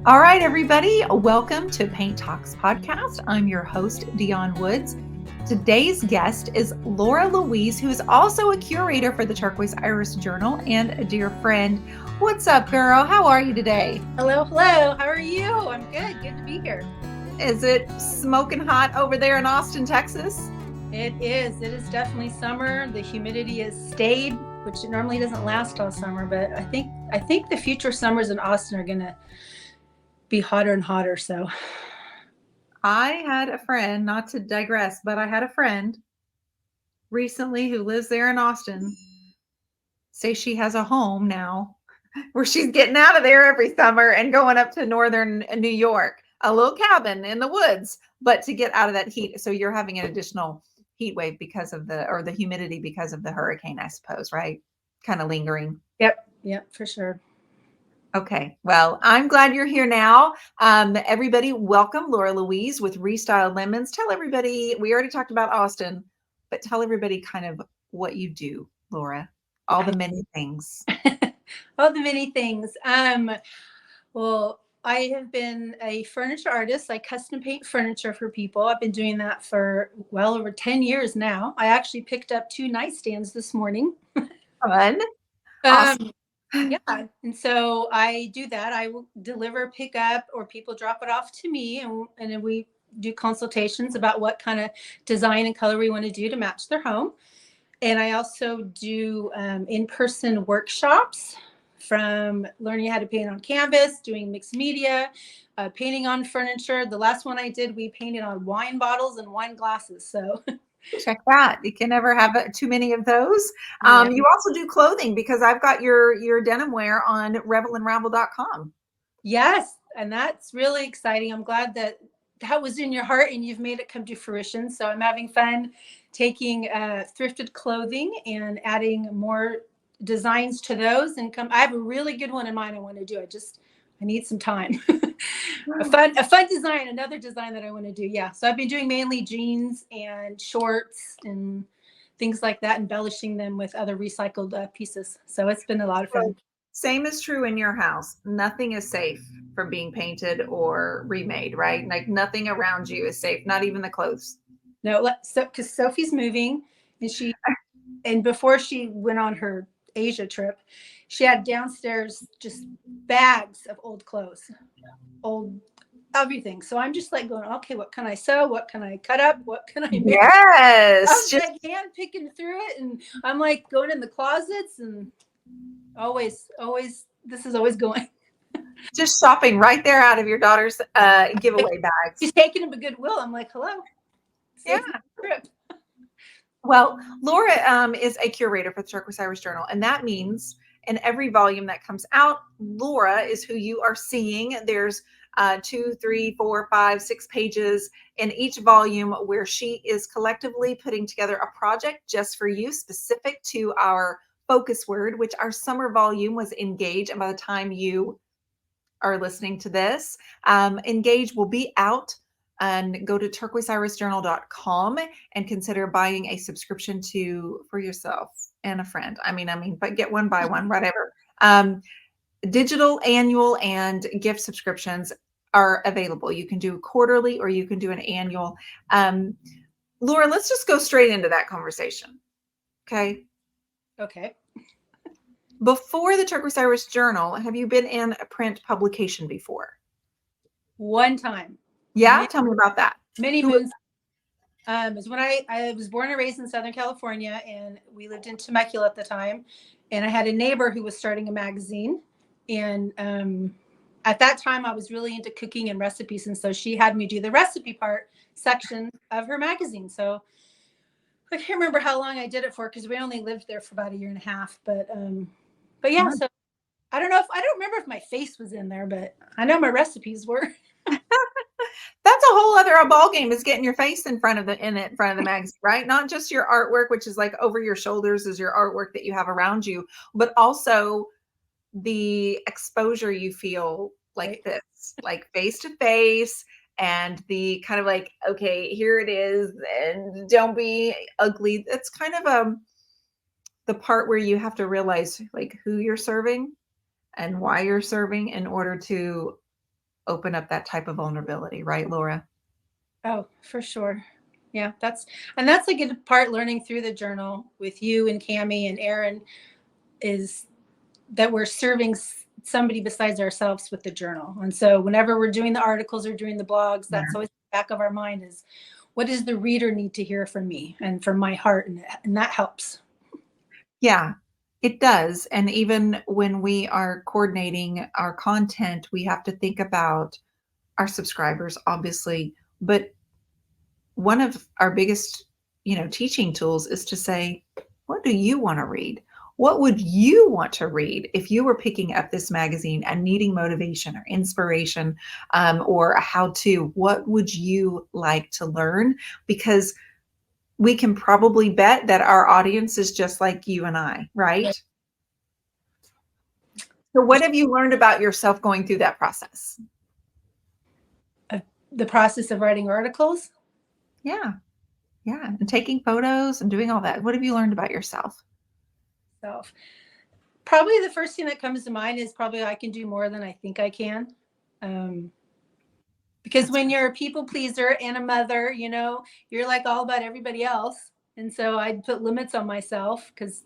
All right, everybody, welcome to Paint Talks podcast. I'm your host, Dionne Woods. Today's guest is Laura Louise, who is also a curator for the Turquoise Iris Journal and a dear friend. What's up, girl? How are you today? Hello, hello. How are you? I'm good. Good to be here. Is it smoking hot over there in Austin, Texas? It is. It is definitely summer. The humidity has stayed, which normally doesn't last all summer, but I think the future summers in Austin are going to be hotter and hotter. So I had a friend, not to digress, but I had a friend recently who lives there in Austin say she has a home now where she's getting out of there every summer and going up to northern New York, a little cabin in the woods, but to get out of that heat. So you're having an additional heat wave because of the humidity because of the hurricane, I suppose, right? Kind of lingering. Yep, for sure. Okay. Well, I'm glad you're here now. Everybody, welcome Laura Louise with Restyled Lemons. Tell everybody, we already talked about Austin, but tell everybody kind of what you do, Laura. All the many things. All the many things. Well, I have been a furniture artist. I custom paint furniture for people. I've been doing that for well over 10 years now. I actually picked up 2 nightstands this morning. Fun. Awesome. Yeah. And so I do that. I will deliver, pick up, or people drop it off to me. And then we do consultations about what kind of design and color we want to do to match their home. And I also do in-person workshops, from learning how to paint on canvas, doing mixed media, painting on furniture. The last one I did, we painted on wine bottles and wine glasses. So check that. You can never have too many of those. Yeah. You also do clothing, because I've got your denim wear on revelandravel.com. Yes. And that's really exciting. I'm glad that was in your heart and you've made it come to fruition. So I'm having fun taking thrifted clothing and adding more designs to those. And I have a really good one in mind I want to do. I need some time. a fun design, another design that I want to do. Yeah. So I've been doing mainly jeans and shorts and things like that, embellishing them with other recycled pieces. So it's been a lot of fun. Same is true in your house. Nothing is safe from being painted or remade, right? Like nothing around you is safe, not even the clothes. No, so because Sophie's moving, and before she went on her Asia trip, she had downstairs just bags of old clothes, old everything. So I'm just like going, okay, what can I sew? What can I cut up? What can I make? Yes. I'm like hand picking through it, and I'm like going in the closets, and always, this is always going. Just shopping right there out of your daughter's giveaway bags. She's taking them to Goodwill. I'm like, hello. Yeah. Trip. Well, Laura is a curator for the Turquoise Iris Journal, and that means in every volume that comes out, Laura is who you are seeing. There's 2, 3, 4, 5, 6 pages in each volume where she is collectively putting together a project just for you, specific to our focus word, which our summer volume was Engage. And by the time you are listening to this, Engage will be out. And go to turquoiseirisjournal.com and consider buying a subscription for yourself and a friend. I mean, but get one, buy one, whatever. Digital, annual, and gift subscriptions are available. You can do quarterly or you can do an annual. Laura, let's just go straight into that conversation. Okay. Before the Turquoise Iris Journal, have you been in a print publication before? One time. Yeah, tell me about that. Many moons. It was when I was born and raised in Southern California, and we lived in Temecula at the time. And I had a neighbor who was starting a magazine. And at that time, I was really into cooking and recipes. And so she had me do the recipe section of her magazine. So I can't remember how long I did it for, because we only lived there for about 1.5 years. But yeah, so I don't remember if my face was in there, but I know my recipes were. That's a whole other ball game, is getting your face in front of the magazine, right? Not just your artwork, which is like over your shoulders is your artwork that you have around you, but also the exposure you feel like this, like face to face, and the kind of like, okay, here it is, and don't be ugly. That's kind of the part where you have to realize like who you're serving and why you're serving in order to open up that type of vulnerability, right, Laura? Oh, for sure. Yeah, that's a good part learning through the journal with you and Cami and Aaron is that we're serving somebody besides ourselves with the journal. And so whenever we're doing the articles or doing the blogs, Yeah. that's always the back of our mind is what does the reader need to hear from me and from my heart? And that helps. Yeah, it does. And even when we are coordinating our content, we have to think about our subscribers, obviously. But one of our biggest, teaching tools is to say, what do you want to read? What would you want to read if you were picking up this magazine and needing motivation or inspiration, or a how to? What would you like to learn? Because we can probably bet that our audience is just like you and I, right? So what have you learned about yourself going through that process? The process of writing articles. Yeah. Yeah. And taking photos and doing all that. What have you learned about yourself? So probably the first thing that comes to mind is probably I can do more than I think I can. Because when you're a people pleaser and a mother, you're like all about everybody else. And so I'd put limits on myself because,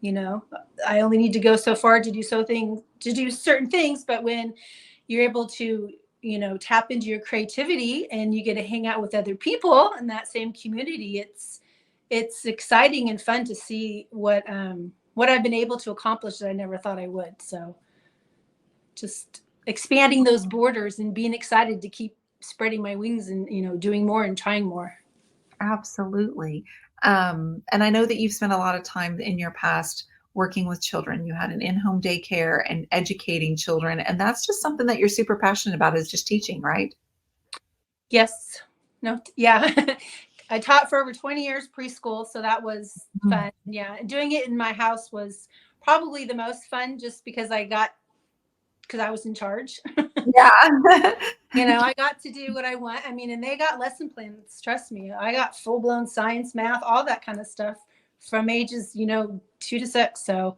I only need to go so far to do certain things. But when you're able to, tap into your creativity and you get to hang out with other people in that same community, it's exciting and fun to see what I've been able to accomplish that I never thought I would. So just expanding those borders and being excited to keep spreading my wings and doing more and trying more. Absolutely. And I know that you've spent a lot of time in your past working with children. You had an in-home daycare and educating children, and that's just something that you're super passionate about, is just teaching, right? Yes. No. Yeah. I taught for over 20 years preschool, so that was fun. Yeah. Doing it in my house was probably the most fun just because I was in charge. Yeah. I got to do what I want. I mean, and they got lesson plans. Trust me, I got full blown science, math, all that kind of stuff from ages, 2 to 6. So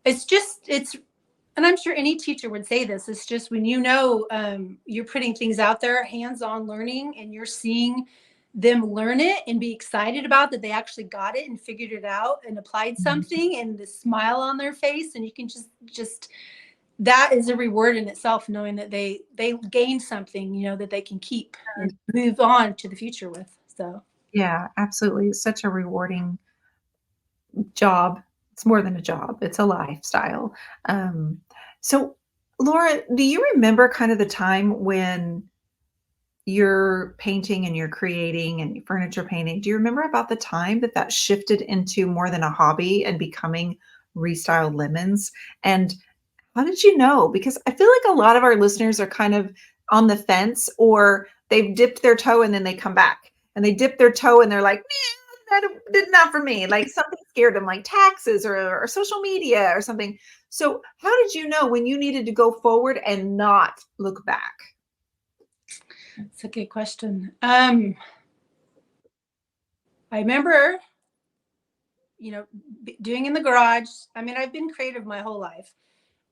and I'm sure any teacher would say this. It's just when you're putting things out there, hands-on learning, and you're seeing them learn it and be excited about that they actually got it and figured it out and applied something, and the smile on their face, and you can just that is a reward in itself, knowing that they gained something, that they can keep and move on to the future with. So Yeah, absolutely. It's such a rewarding job. It's more than a job, it's a lifestyle. So, Laura, do you remember kind of the time when you're painting and you're creating and furniture painting? Do you remember about the time that shifted into more than a hobby and becoming Restyled Lemons? And how did you know? Because I feel like a lot of our listeners are kind of on the fence, or they've dipped their toe and then they come back and they dip their toe and they're like, that did not for me. Like something scared them, like taxes or social media or something. So how did you know when you needed to go forward and not look back? it's a good question. I remember, doing in the garage. I mean, I've been creative my whole life.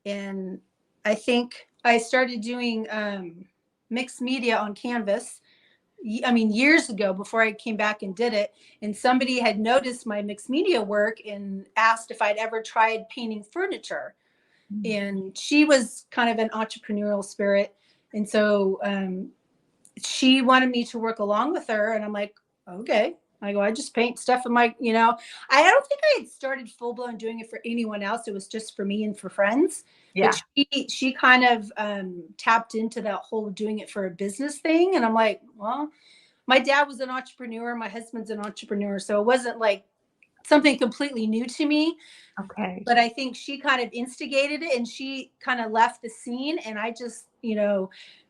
And I think I started doing mixed media on canvas. I mean, years ago before I came back and did it. And somebody had noticed my mixed media work and asked if I'd ever tried painting furniture. And she was kind of an entrepreneurial spirit. And so she wanted me to work along with her. And I'm like, okay. I just paint stuff in my, I don't think I had started full blown doing it for anyone else. It was just for me and for friends. Yeah. But she kind of tapped into that whole doing it for a business thing. And I'm like, well, my dad was an entrepreneur. My husband's an entrepreneur. So it wasn't like something completely new to me. Okay. But I think she kind of instigated it and she kind of left the scene. And I just,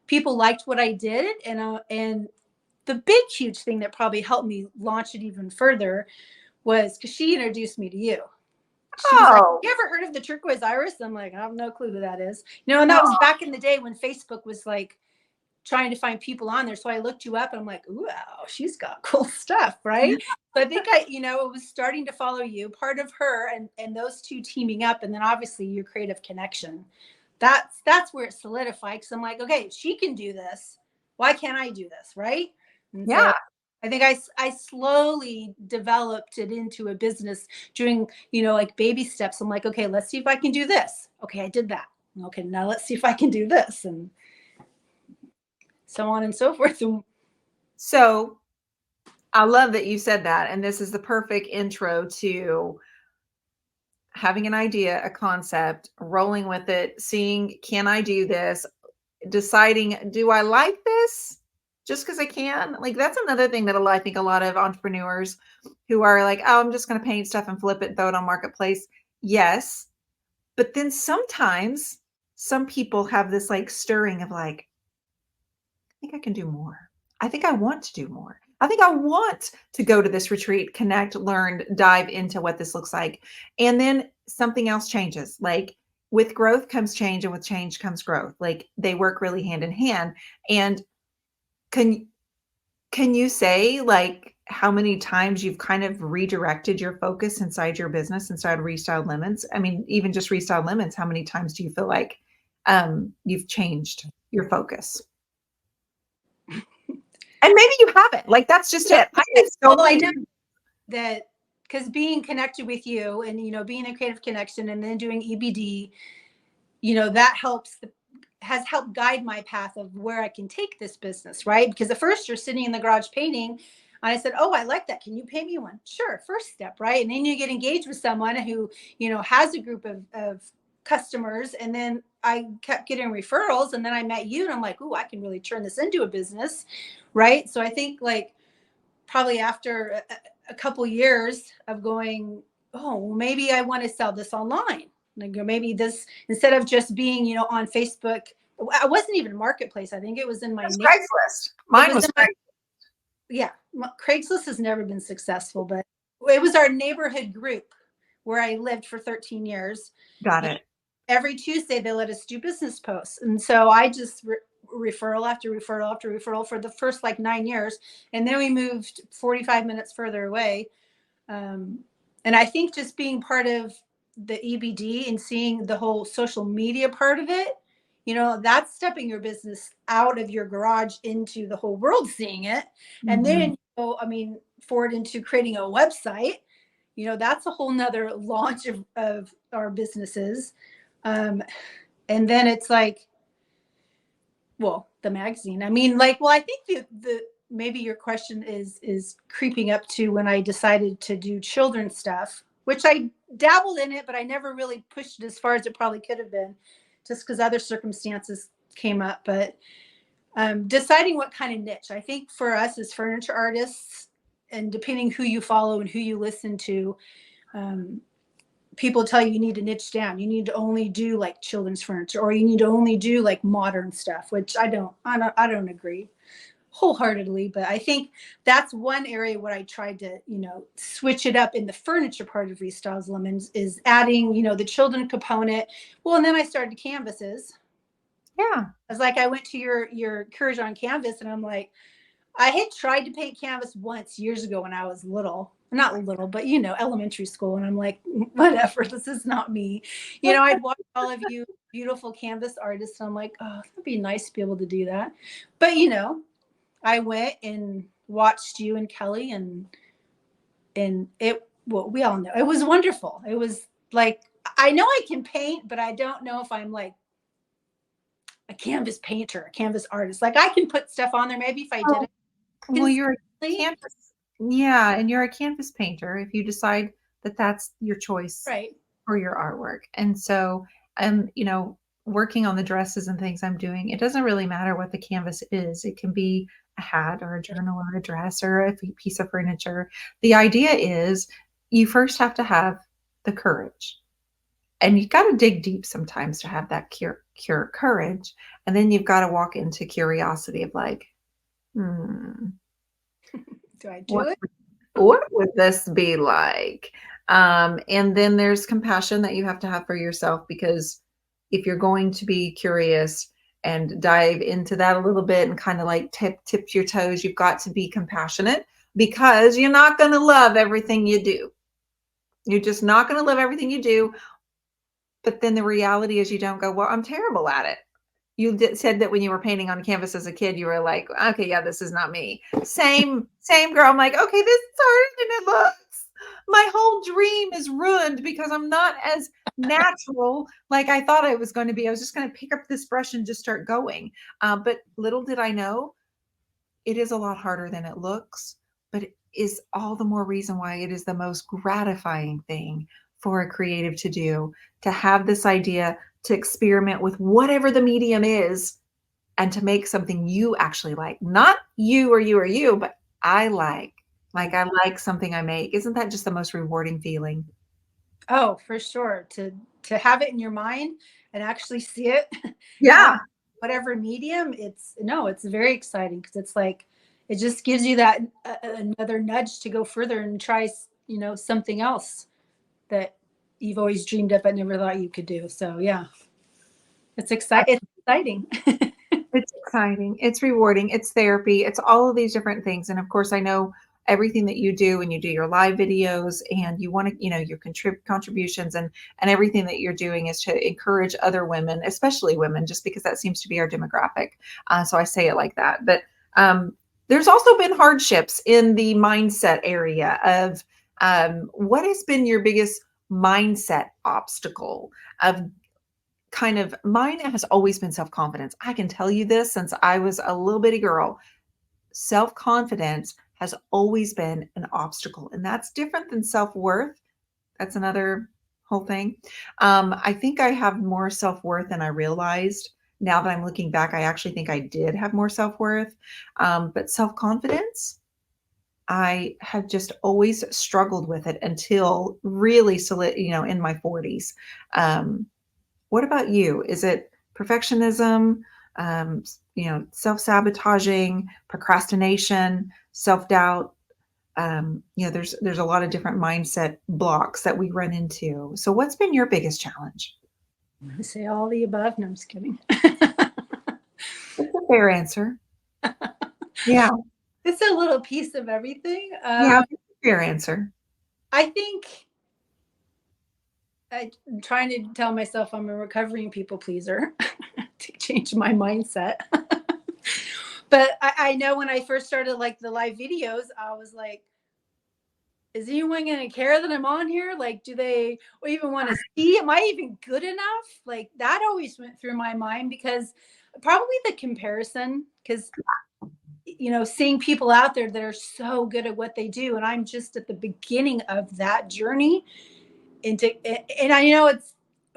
people liked what I did. And the big, huge thing that probably helped me launch it even further was because she introduced me to you. She was like, you ever heard of the turquoise iris? I'm like, I have no clue who that is. And that was back in the day when Facebook was like trying to find people on there. So I looked you up and I'm like, wow, she's got cool stuff, right? So I think it was starting to follow you, part of her and those two teaming up. And then obviously your creative connection. that's where it solidified. Because I'm like, okay, if she can do this, why can't I do this, right? And so Yeah. I think I slowly developed it into a business doing, like baby steps. I'm like, okay, let's see if I can do this. Okay, I did that. Okay, now let's see if I can do this, and so on and so forth. So I love that you said that. And this is the perfect intro to having an idea, a concept, rolling with it, seeing, can I do this? Deciding, do I like this just because I can? Like, that's another thing that I think a lot of entrepreneurs who are like, oh, I'm just going to paint stuff and flip it and throw it on Marketplace. Yes. But then sometimes some people have this like stirring of like, I think I can do more. I think I want to do more. I think I want to go to this retreat, connect, learn, dive into what this looks like. And then something else changes. Like with growth comes change, and with change comes growth. Like they work really hand in hand. And can you say like how many times you've kind of redirected your focus inside your business, inside Restyled Lemons? I mean, even just Restyled Lemons, how many times do you feel like you've changed your focus? And maybe you haven't. Like that's just it. I get so Well, I many know times. that because being connected with you and being a creative connection and then doing EBD, that has helped guide my path of where I can take this business, right? Because at first you're sitting in the garage painting, and I said, oh, I like that, can you paint me one? Sure, first step, right? And then you get engaged with someone who has a group of customers, and then I kept getting referrals, and then I met you, and I'm like, ooh, I can really turn this into a business, right? So I think like probably after a couple years of going, oh, well, maybe I want to sell this online. Like maybe this, instead of just being, on Facebook, I wasn't even Marketplace. I think it was in my It's name. Craigslist. It Mine was was in my, Craigslist. yeah, Craigslist has never been successful, but it was our neighborhood group where I lived for 13 years. Got it. Every Tuesday they let us do business posts. And so I just referral after referral after referral for the first like 9 years. And then we moved 45 minutes further away. And I think just being part of the EBD and seeing the whole social media part of it, that's stepping your business out of your garage into the whole world seeing it. And Mhm. then, forward into creating a website, that's a whole nother launch of our businesses. And then it's like, well, the magazine. I mean, like, well, I think the maybe your question is creeping up to when I decided to do children's stuff, which I dabbled in it, but I never really pushed it as far as it probably could have been, just because other circumstances came up. But deciding what kind of niche. I think for us as furniture artists, and depending who you follow and who you listen to, people tell you need to niche down. You need to only do like children's furniture, or you need to only do like modern stuff, which I don't agree wholeheartedly. But I think that's one area where I tried to, switch it up in the furniture part of Restyles Lemons, is adding, the children component. Well, and then I started canvases. Yeah. I was like, I went to your Courage on Canvas, and I'm like, I had tried to paint canvas once years ago when I was little, not little, but elementary school. And I'm like, whatever, this is not me. I'd watch all of you beautiful canvas artists, and I'm like, oh, that'd be nice to be able to do that. But I went and watched you and Kelly, and well, we all know it was wonderful. It was like, I know I can paint, but I don't know if I'm like a canvas painter, a canvas artist. Like I can put stuff on there. Maybe if I did Oh, it well, you're a consistently. canvas. Yeah, and you're a canvas painter if you decide that that's your choice Right. for your artwork. And so, working on the dresses and things I'm doing, it doesn't really matter what the canvas is. It can be a hat or a journal or a dress or a piece of furniture. The idea is you first have to have the courage. And you've got to dig deep sometimes to have that cure courage. And then you've got to walk into curiosity of like, hmm, Do I do what it? what would this be like? And then there's compassion that you have to have for yourself, because if you're going to be curious and dive into that a little bit and kind of like tip your toes, you've got to be compassionate, because you're not going to love everything you do. You're just not going to love everything you do. But then the reality is you don't go, well, I'm terrible at it. Said that when you were painting on canvas as a kid, you were like, okay, yeah, this is not me. Same girl. I'm like, okay, this is harder than it looks. My whole dream is ruined because I'm not as natural like I thought I was going to be. I was just going to pick up this brush and just start going. But little did I know, it is a lot harder than it looks, but it is all the more reason why it is the most gratifying thing for a creative to do, to have this idea, to experiment with whatever the medium is, and to make something you actually like. Not you or you or you, but I like. Like I like something I make. Isn't that just the most rewarding feeling? Oh, for sure. To have it in your mind and actually see it out Yeah. whatever medium, it's no, it's very exciting because it's like it just gives you that another nudge to go further and try, something else that you've always dreamed of but never thought you could do. So yeah, it's exciting. It's exciting. It's rewarding. It's therapy. It's all of these different things. And of course, I know everything that you do when you do your live videos and you want to, your contributions and everything that you're doing is to encourage other women, especially women, just because that seems to be our demographic. So I say it like that. But there's also been hardships in the mindset area of what has been your biggest mindset obstacle of kind of mine has always been self-confidence. I can tell you this since I was a little bitty girl. Self-confidence has always been an obstacle, and that's different than self-worth. That's another whole thing. I think I have more self-worth than I realized. Now that I'm looking back, I actually think I did have more self-worth. But self-confidence, I have just always struggled with it until really solid, in my 40s. What about you? Is it perfectionism, self-sabotaging, procrastination, self-doubt? There's a lot of different mindset blocks that we run into. So what's been your biggest challenge? I say all the above. No, I'm just kidding. That's a fair answer. Yeah. It's a little piece of everything. Yeah, fair answer. I think I'm trying to tell myself I'm a recovering people pleaser to change my mindset. But I know when I first started like the live videos, I was like, is anyone going to care that I'm on here? Like, do they even want to see? Am I even good enough? Like, that always went through my mind because probably the comparison, because, seeing people out there that are so good at what they do. And I'm just at the beginning of that journey and I know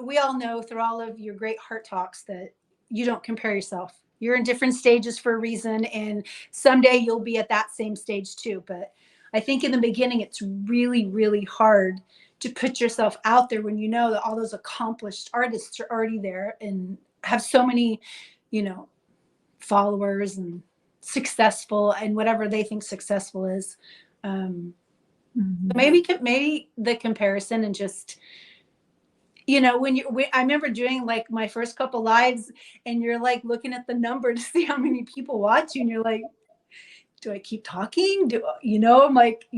we all know through all of your great heart talks that you don't compare yourself. You're in different stages for a reason, and someday you'll be at that same stage too. But I think in the beginning, it's really, really hard to put yourself out there when you know that all those accomplished artists are already there and have so many, you know, followers and successful and whatever they think successful is. Mhm. Maybe the comparison and just I remember doing like my first couple lives and you're like looking at the number to see how many people watch you and you're like, do I keep talking? I'm like,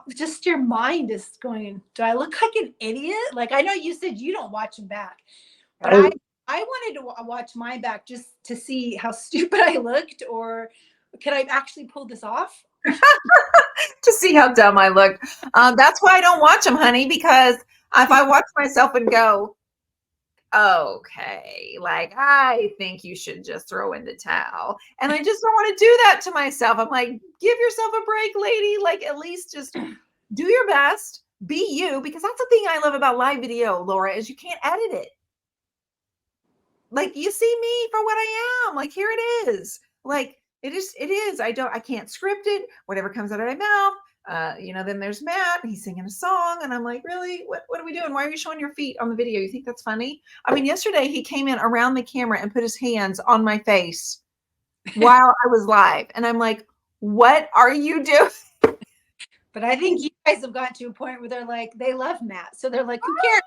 just your mind is going, do I look like an idiot? Like, I know you said you don't watch them back, but I Oh, wanted to watch mine back just to see how stupid I looked, or could I actually pull this off? to see how dumb I look. That's why I don't watch them, honey, because if I watch myself and go, okay, like I think you should just throw in the towel. And I just don't want to do that to myself. I'm like, give yourself a break, lady. Like at least just do your best, be you, because that's the thing I love about live video, Laura, is you can't edit it. Like you see me for what I am. Like here it is. Like it is. I can't script it. Whatever comes out of my mouth. Then there's Matt. He's singing a song, and I'm like, really? What are we doing? Why are you showing your feet on the video? You think that's funny? I mean, yesterday he came in around the camera and put his hands on my face while I was live, and I'm like, what are you doing? But I think you guys have gotten to a point where they're like, they love Matt. So they're like, who cares?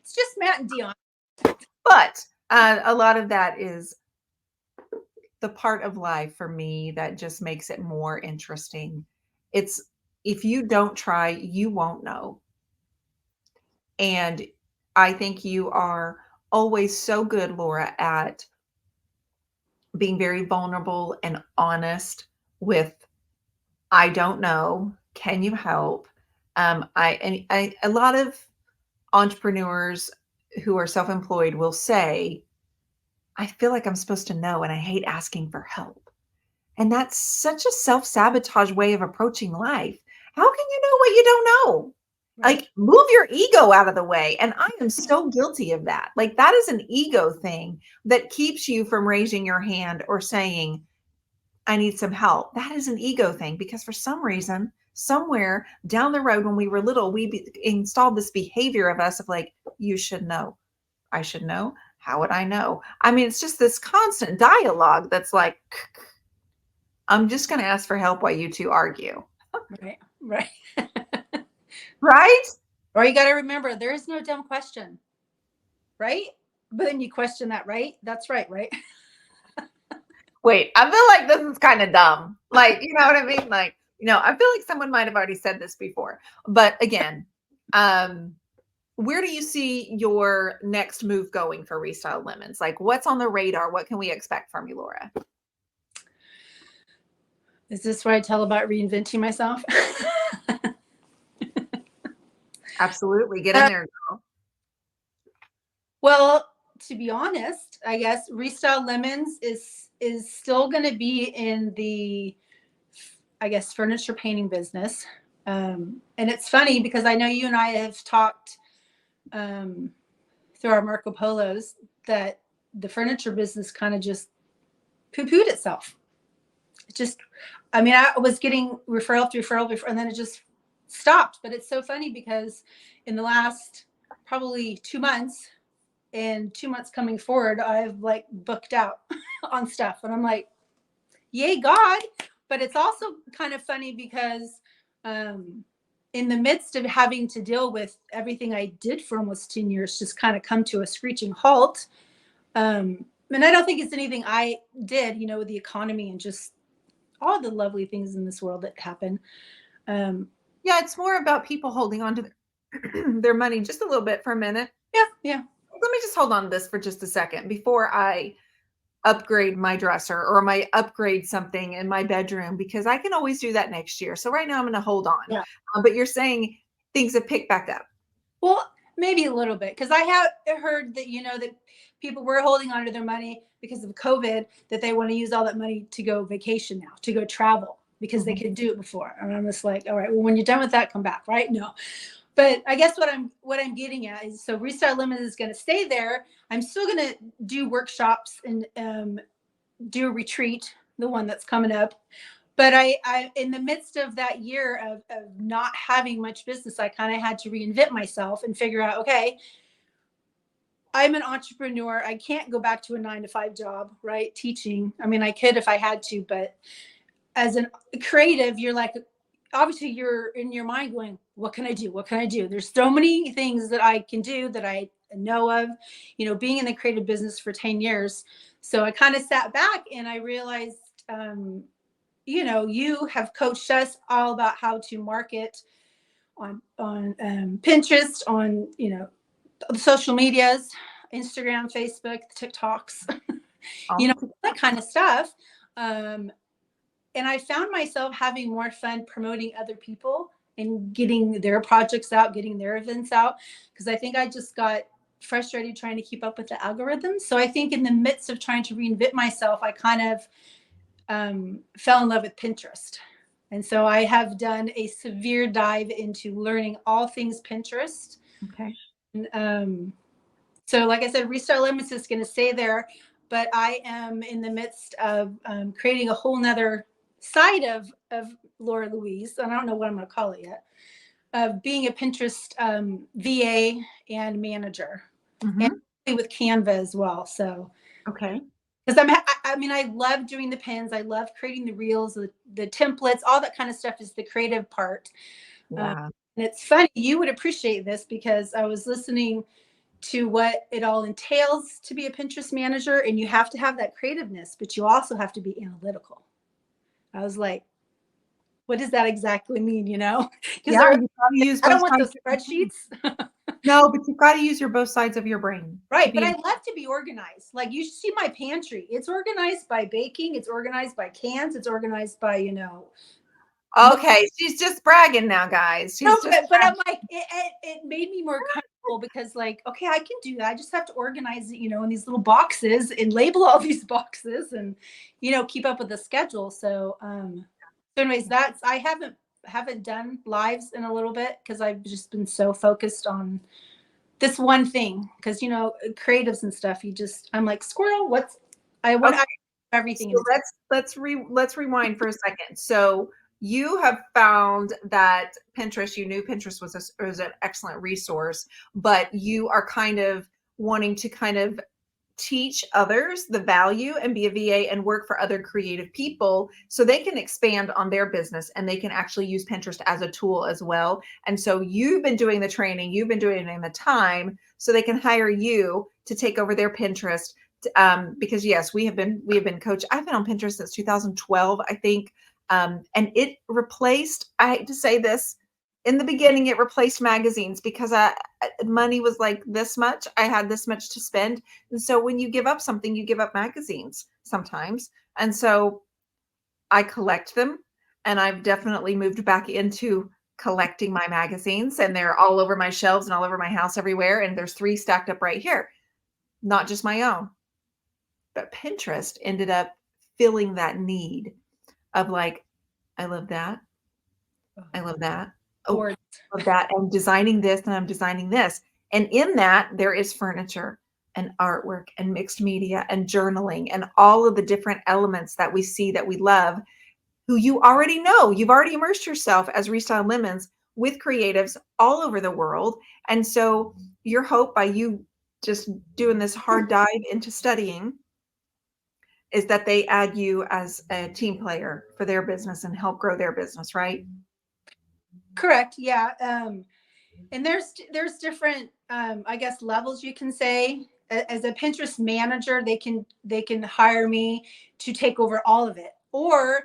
It's just Matt and Dionne. But a lot of that is the part of life for me that just makes it more interesting. It's if you don't try, you won't know. And I think you are always so good, Laura, at being very vulnerable and honest with, I don't know, can you help? A lot of entrepreneurs who are self-employed will say, I feel like I'm supposed to know and I hate asking for help. And that's such a self-sabotage way of approaching life. How can you know what you don't know? Right. Like, move your ego out of the way. And I am so guilty of that. Like, that is an ego thing that keeps you from raising your hand or saying, I need some help. That is an ego thing because for some reason, somewhere down the road when we were little, installed this behavior of us of like, you should know. I should know. How would I know? I mean, it's just this constant dialogue that's like, I'm just going to ask for help while you two argue. Right. Right. Right? Or you got to remember, there is no dumb question. Right. But then you question that, right? That's right. Right. Wait, I feel like this is kind of dumb. Like, you know what I mean? Like, I feel like someone might have already said this before. But again, where do you see your next move going for Restyle Lemons? Like, what's on the radar? What can we expect from you, Laura? Is this where I tell about reinventing myself? Absolutely. Get in there, girl. Well, to be honest, I guess Restyle Lemons is still going to be in the, I guess, furniture painting business. And it's funny because I know you and I have talked through our Marco Polos that the furniture business kind of just poo-pooed itself. It just, I mean, I was getting referral after referral, and then it just stopped. But it's so funny because in the last probably 2 months, and 2 months coming forward, I've like booked out on stuff. And I'm like, yay, God. But it's also kind of funny because in the midst of having to deal with everything I did for almost 10 years, just kind of come to a screeching halt. And I don't think it's anything I did, with the economy and just all the lovely things in this world that happen. Yeah, it's more about people holding on to their money just a little bit for a minute. Yeah. Let me just hold on to this for just a second before I upgrade my dresser or my upgrade something in my bedroom, because I can always do that next year. So right now I'm going to hold on. Yeah. But you're saying things have picked back up. Well, maybe a little bit, because I have heard that, that people were holding on to their money because of COVID, that they want to use all that money to go vacation now, to go travel, because they could do it before. And I'm just like, all right, well, when you're done with that, come back, right? No. But I guess what I'm getting at is, so Restyle Lemons is going to stay there. I'm still going to do workshops and do a retreat, the one that's coming up. But I in the midst of that year of not having much business, I kind of had to reinvent myself and figure out, okay, I'm an entrepreneur. I can't go back to a 9-to-5 job, right? Teaching. I mean, I could if I had to, but as a creative, you're like, obviously you're in your mind going, what can I do? What can I do? There's so many things that I can do that I know of, being in the creative business for 10 years. So I kind of sat back and I realized, you have coached us all about how to market on Pinterest, on, the social medias, Instagram, Facebook, TikToks, that kind of stuff. And I found myself having more fun promoting other people and getting their projects out, getting their events out, because I think I just got frustrated trying to keep up with the algorithms. So I think in the midst of trying to reinvent myself, I kind of fell in love with Pinterest. And so I have done a severe dive into learning all things Pinterest. Okay. And, so like I said, Restyle Lemons is going to stay there, but I am in the midst of creating a whole nother side of Laura Louise, and I don't know what I'm going to call it yet, of being a Pinterest VA and manager, and with Canva as well. So, okay. Because I love doing the pins. I love creating the reels, the templates, all that kind of stuff is the creative part. Yeah. And it's funny, you would appreciate this because I was listening to what it all entails to be a Pinterest manager, and you have to have that creativeness, but you also have to be analytical. I was like, what does that exactly mean, you know? Because Yeah, you gotta use I both don't want sides. those spreadsheets. No, but you've got to use your both sides of your brain to Right. But be. I love to be organized. Like you should see my pantry. It's organized by baking. It's organized by cans. It's organized by, you know. Okay, she's just bragging now, guys. No, She's just but I'm like, it made me more comfortable because like, okay, I can do that. I just have to organize it, you know, in these little boxes and label all these boxes and, you know, keep up with the schedule. So anyways, I haven't done lives in a little bit because I've just been so focused on this one thing. Because, you know, creatives and stuff, I'm like, squirrel, I want okay. everything. So let's rewind for a second. So you have found that Pinterest, you knew Pinterest was an excellent resource, but you are kind of wanting to kind of teach others the value and be a VA and work for other creative people so they can expand on their business and they can actually use Pinterest as a tool as well. And so you've been doing the training, you've been doing it in the time so they can hire you to take over their Pinterest. Because yes, we have been coach. I've been on Pinterest since 2012, I think. And it replaced, I hate to say this, in the beginning, it replaced magazines because money was like this much. I had this much to spend. And so when you give up something, you give up magazines sometimes. And so I collect them. And I've definitely moved back into collecting my magazines. And they're all over my shelves and all over my house everywhere. And there's 3 stacked up right here, not just my own. But Pinterest ended up filling that need of like, I love that. I love that. Oh, Or I love that. I'm designing this and I'm designing this. And in that, there is furniture and artwork and mixed media and journaling and all of the different elements that we see that we love, who you already know. You've already immersed yourself as Restyle Lemons with creatives all over the world. And so your hope by you just doing this hard dive into studying is that they add you as a team player for their business and help grow their business, right? correct. Yeah. And there's different I guess levels you can say. As a Pinterest manager, they can hire me to take over all of it. Or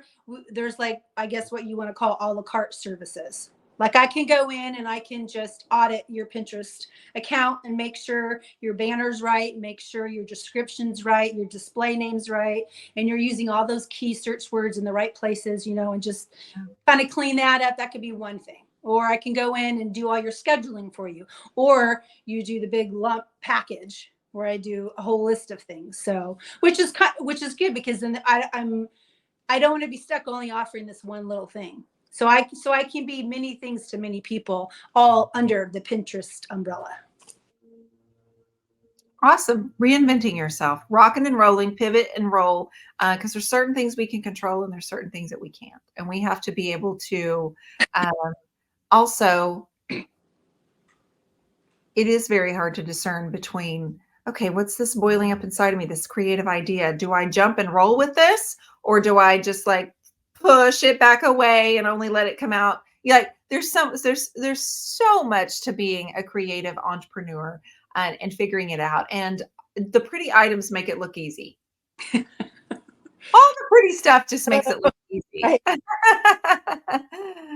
there's like, I guess what you want to call a la carte services. Like I can go in and I can just audit your Pinterest account and make sure your banner's right, make sure your description's right, your display name's right, and you're using all those key search words in the right places, you know, and just kind of clean that up. That could be one thing. Or I can go in and do all your scheduling for you. Or you do the big lump package where I do a whole list of things. So, which is good because then I don't want to be stuck only offering this one little thing. So I can be many things to many people, all under the Pinterest umbrella. Awesome. Reinventing yourself, rocking and rolling, pivot and roll. Because there's certain things we can control and there's certain things that we can't. And we have to be able to um, also, it is very hard to discern between, okay, what's this boiling up inside of me, this creative idea? Do I jump and roll with this? Or do I just like push it back away and only let it come out? Yeah, there's so much to being a creative entrepreneur and figuring it out. And the pretty items make it look easy. All the pretty stuff just makes it look easy. Right.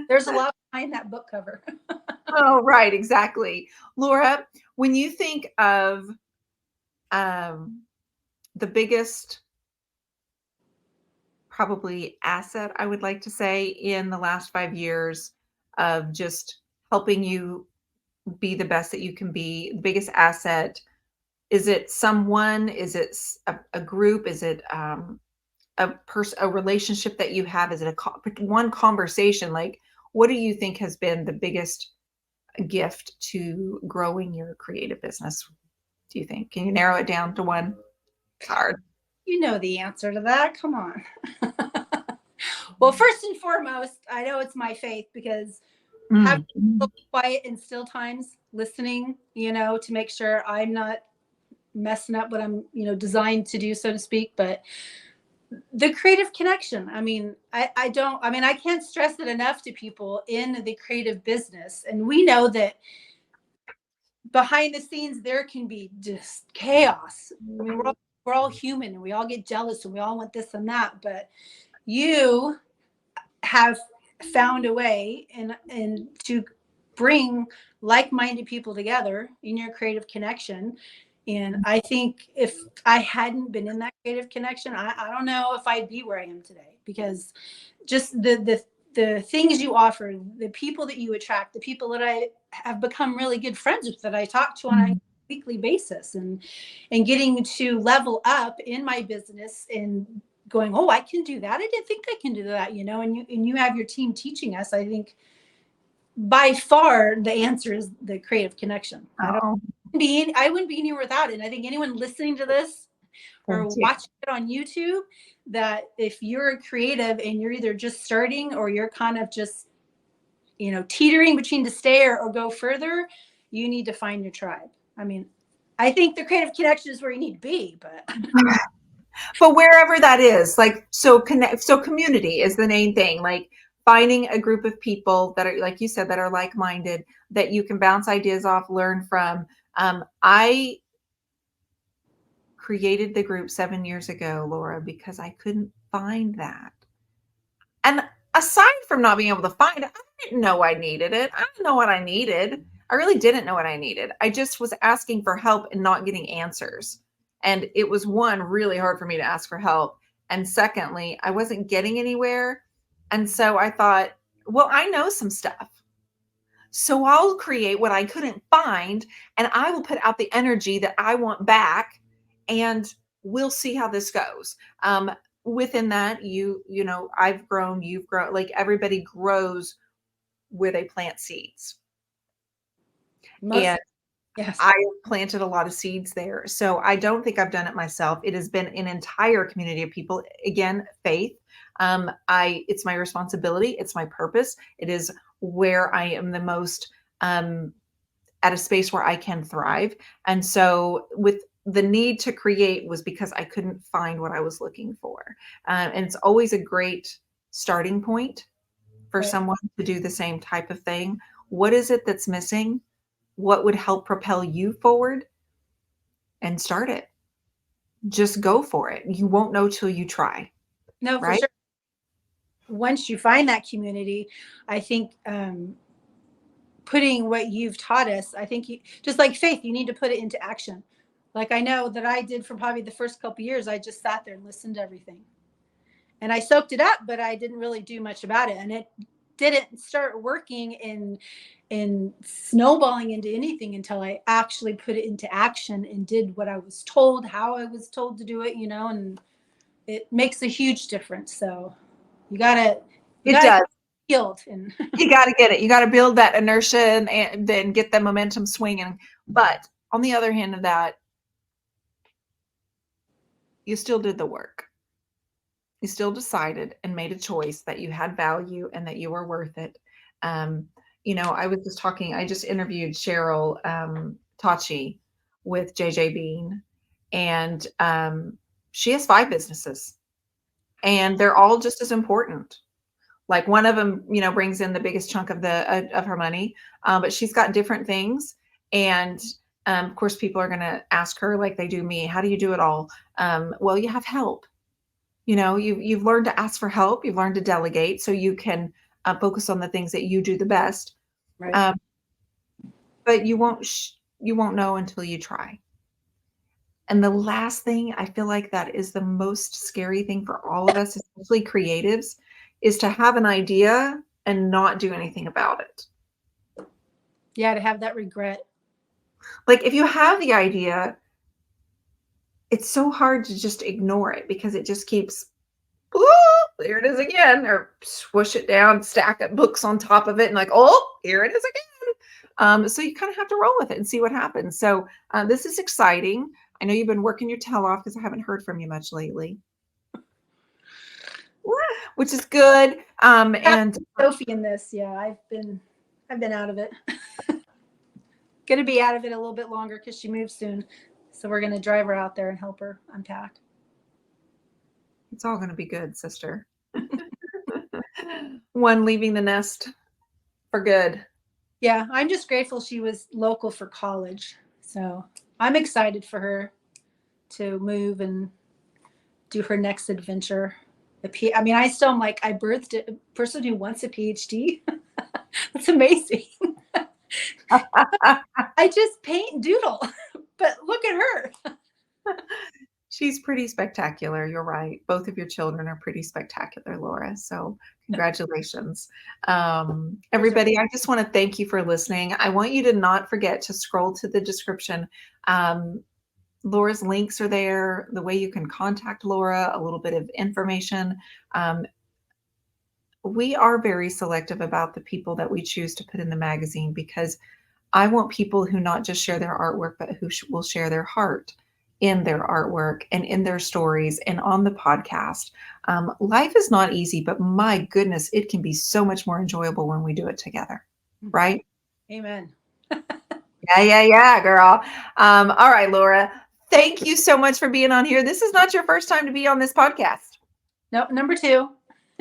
There's a lot behind that book cover. Oh, right, exactly. Laura, when you think of um, the biggest probably asset, I would like to say, in the last 5 years of just helping you be the best that you can be, the biggest asset, is it someone? Is it a group? Is it a relationship that you have? Is it one conversation? Like, what do you think has been the biggest gift to growing your creative business? Do you think? Can you narrow it down to one? It's hard. You know the answer to that. Come on. Well, first and foremost, I know it's my faith because having quiet and still times listening, you know, to make sure I'm not messing up what I'm, you know, designed to do, so to speak. But the creative connection. I mean, I can't stress it enough to people in the creative business. And we know that behind the scenes, there can be just chaos. I mean, we're all human and we all get jealous and we all want this and that. But you have found a way and to bring like-minded people together in your creative connection. And I think if I hadn't been in that creative connection, I don't know if I'd be where I am today, because just the things you offer, the people that you attract, the people that I have become really good friends with, that I talk to on a weekly basis, and getting to level up in my business and going, oh, I can do that. I didn't think I can do that, and you have your team teaching us. I think by far the answer is the creative connection. Oh, I wouldn't be here without it. And I think anyone listening to this or thank you. watching it on YouTube, that if you're a creative and you're either just starting or you're kind of just, teetering between to stay or go further, you need to find your tribe. I mean, I think the creative connection is where you need to be, but But wherever that is, like, so community is the main thing. Like finding a group of people that are, like you said, that are like-minded, that you can bounce ideas off, learn from. I created the group 7 years ago, Laura, because I couldn't find that. And aside from not being able to find it, I didn't know I needed it. I didn't know what I needed. I really didn't know what I needed. I just was asking for help and not getting answers. And it was, one, really hard for me to ask for help. And secondly, I wasn't getting anywhere. And so I thought, well, I know some stuff. So I'll create what I couldn't find, and I will put out the energy that I want back, and we'll see how this goes. Within that, I've grown, you've grown, like everybody grows where they plant seeds. most, And yes. I planted a lot of seeds there. So I don't think I've done it myself. It has been an entire community of people. Again, faith. It's my responsibility. It's my purpose. It is where I am the most at a space where I can thrive. And so with the need to create was because I couldn't find what I was looking for. And it's always a great starting point for Right. someone to do the same type of thing. What is it that's missing? What would help propel you forward? And start it. Just go for it. You won't know till you try, No, for right? sure. Once you find that community, I think putting what you've taught us, I think just like faith, you need to put it into action. Like I know that I did for probably the first couple of years. I just sat there and listened to everything, and I soaked it up, but I didn't really do much about it. And it didn't start working in snowballing into anything until I actually put it into action and did what I was told, how I was told to do it, and it makes a huge difference. So you gotta you It gotta does. healed and You got to get it. You got to build that inertia and then get the momentum swinging. But on the other hand of that, you still did the work. You still decided and made a choice that you had value and that you were worth it. I was just talking, I just interviewed Cheryl Tachi with JJ Bean, and she has 5 businesses, and they're all just as important. Like one of them, brings in the biggest chunk of of her money, but she's got different things. And of course, people are going to ask her, like they do me, how do you do it all? Well, you have help. You've learned to ask for help. You've learned to delegate, so you can focus on the things that you do the best. right. Um, but you won't know until you try. And the last thing, I feel like that is the most scary thing for all of us, especially creatives, is to have an idea and not do anything about it. Yeah, to have that regret. Like if you have the idea, it's so hard to just ignore it because it just keeps, oh, there it is again, or swoosh it down, stack up books on top of it, and like, oh, here it is again. So you kind of have to roll with it and see what happens. So this is exciting. I know you've been working your tail off because I haven't heard from you much lately, which is good. And Sophie in this, yeah, I've been out of it. Gonna be out of it a little bit longer because she moves soon. So we're gonna drive her out there and help her unpack. it's all going to be good, sister. One leaving the nest for good. Yeah, I'm just grateful she was local for college. So I'm excited for her to move and do her next adventure. I mean, I still am like, I birthed a person who wants a PhD. That's amazing. I just paint and doodle, but look at her. She's pretty spectacular. You're right. Both of your children are pretty spectacular, Laura. So congratulations. Everybody, I just want to thank you for listening. I want you to not forget to scroll to the description. Laura's links are there, the way you can contact Laura, a little bit of information. We are very selective about the people that we choose to put in the magazine, because I want people who not just share their artwork, but who will share their heart in their artwork and in their stories and on the podcast. Life is not easy, but my goodness, it can be so much more enjoyable when we do it together, right? Amen. Yeah, girl. All right, Laura, thank you so much for being on here. This is not your first time to be on this podcast. Nope, number 2.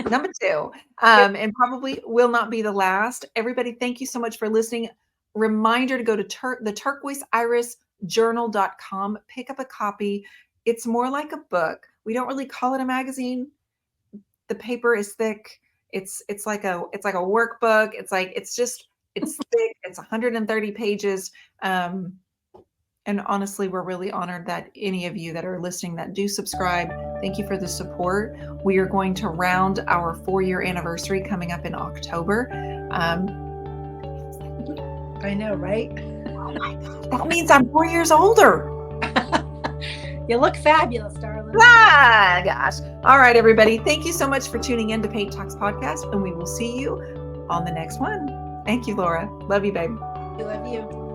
Number 2, and probably will not be the last. Everybody, thank you so much for listening. Reminder to go to the turquoiseirisjournal.com, pick up a copy. It's more like a book. We don't really call it a magazine. The paper is thick. It's like a workbook. It's thick. It's 130 pages. And honestly, we're really honored that any of you that are listening that do subscribe, thank you for the support. We are going to round our 4-year anniversary coming up in October. I know, right? Oh my God, that means I'm 4 years older. You look fabulous, darling. Ah, gosh. All right, everybody. Thank you so much for tuning in to Paint Talks Podcast, and we will see you on the next one. Thank you, Laura. Love you, babe. I love you.